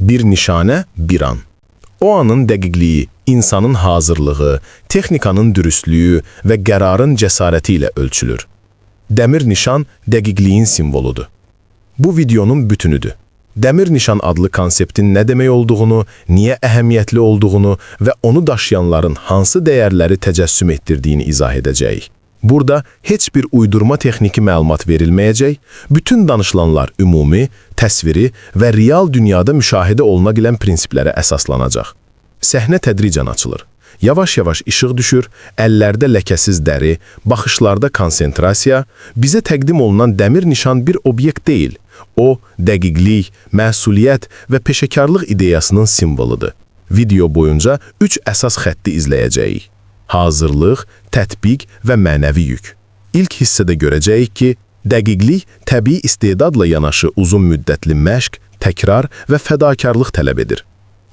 Bir nişanə, bir an. O anın dəqiqliyi, insanın hazırlığı, texnikanın dürüstlüyü və qərarın cəsarəti ilə ölçülür. Dəmir nişan dəqiqliyin simvoludur. Bu videonun bütünüdür. Dəmir nişan adlı konseptin nə demək olduğunu, niyə əhəmiyyətli olduğunu və onu daşıyanların hansı dəyərləri təcəssüm etdirdiyini izah edəcəyik. Burada heç bir uydurma texniki məlumat verilməyəcək, bütün danışılanlar ümumi, təsviri və real dünyada müşahidə oluna bilən prinsiplərə əsaslanacaq. Səhnə tədricən açılır. Yavaş-yavaş işıq düşür, əllərdə ləkəsiz dəri, baxışlarda konsentrasiya, bizə təqdim olunan dəmir nişan bir obyekt deyil. O, dəqiqlik, məsuliyyət və peşəkarlıq ideyasının simvoludur. Video boyunca 3 əsas xətti izləyəcəyik. Hazırlıq, tətbiq və mənəvi yük. İlk hissədə görəcəyik ki, dəqiqlik təbii istedadla yanaşı uzun müddətli məşq, təkrar və fədakarlıq tələb edir.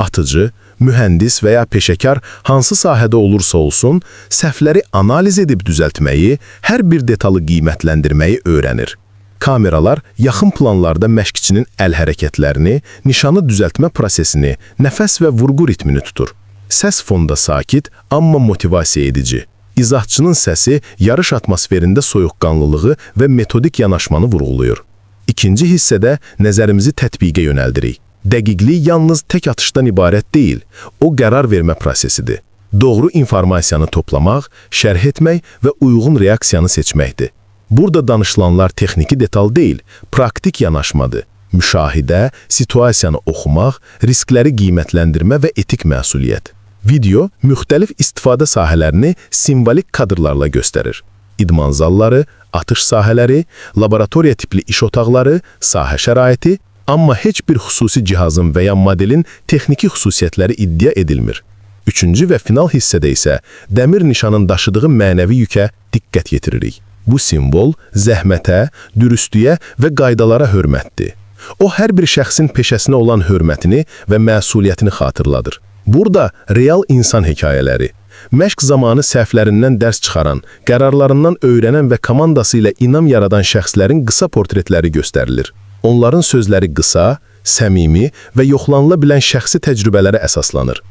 Atıcı, mühəndis və ya peşəkar hansı sahədə olursa olsun, səhvləri analiz edib düzəltməyi, hər bir detalı qiymətləndirməyi öyrənir. Kameralar yaxın planlarda məşqçinin əl hərəkətlərini, nişanı düzəltmə prosesini, nəfəs və vurğu ritmini tutur. Səs fonda sakit, amma motivasiya edici. İzahçının səsi yarış atmosferində soyuqqanlılığı və metodik yanaşmanı vurğulayır. İkinci hissədə nəzərimizi tətbiqə yönəldirik. Dəqiqlik yalnız tək atışdan ibarət deyil, o qərar vermə prosesidir. Doğru informasiyanı toplamaq, şərh etmək və uyğun reaksiyanı seçməkdir. Burada danışılanlar texniki detal deyil, praktik yanaşmadır. Müşahidə, situasiyanı oxumaq, riskləri qiymətləndirmə və etik məsuliyyət. Video müxtəlif istifadə sahələrini simvolik kadrlarla göstərir. İdman zalları, atış sahələri, laboratoriya tipli iş otaqları, sahə şəraiti, amma heç bir xüsusi cihazın və ya modelin texniki xüsusiyyətləri iddia edilmir. Üçüncü və final hissədə isə dəmir nişanın daşıdığı mənəvi yükə diqqət yetiririk. Bu simvol zəhmətə, dürüstlüyə və qaydalara hörmətdir. O, hər bir şəxsin peşəsinə olan hörmətini və məsuliyyətini xatırladır. Burada real insan hekayələri, məşq zamanı səhvlərindən dərs çıxaran, qərarlarından öyrənən və komandası ilə inam yaradan şəxslərin qısa portretləri göstərilir. Onların sözləri qısa, səmimi və yoxlanıla bilən şəxsi təcrübələrə əsaslanır.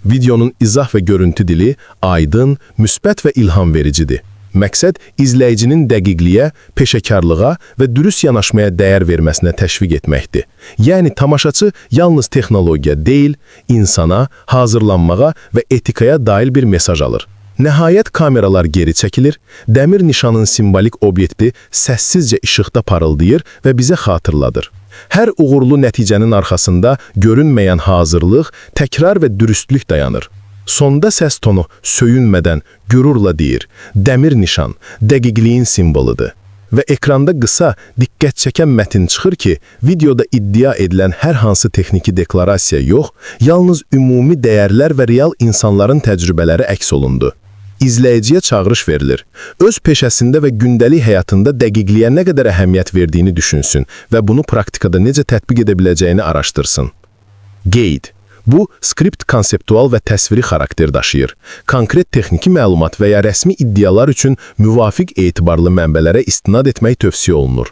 Videonun izah və görüntü dili aydın, müsbət və ilham vericidir. Məqsəd izləyicinin dəqiqliyə, peşəkarlığa və dürüst yanaşmaya dəyər verməsinə təşviq etməkdir. Yəni tamaşaçı yalnız texnologiya deyil, insana, hazırlanmağa və etikaya dair bir mesaj alır. Nəhayət kameralar geri çəkilir, dəmir nişanın simvolik obyekti səssizcə işıqda parıldayır və bizə xatırladır. Hər uğurlu nəticənin arxasında görünməyən hazırlıq, təkrar və dürüstlük dayanır. Sonda səs tonu söyünmədən, qürurla deyir, dəmir nişan, dəqiqliyin simvoludur. Və ekranda qısa, diqqət çəkən mətin çıxır ki, videoda iddia edilən hər hansı texniki deklarasiya yox, yalnız ümumi dəyərlər və real insanların təcrübələri əks olundu. İzləyiciyə çağırış verilir. Öz peşəsində və gündəlik həyatında dəqiqliyə nə qədər əhəmiyyət verdiyini düşünsün və bunu praktikada necə tətbiq edə biləcəyini araşdırsın. Qeyd. Bu, skript konseptual və təsviri xarakter daşıyır. Konkret texniki məlumat və ya rəsmi iddialar üçün müvafiq etibarlı mənbələrə istinad etmək tövsiyə olunur.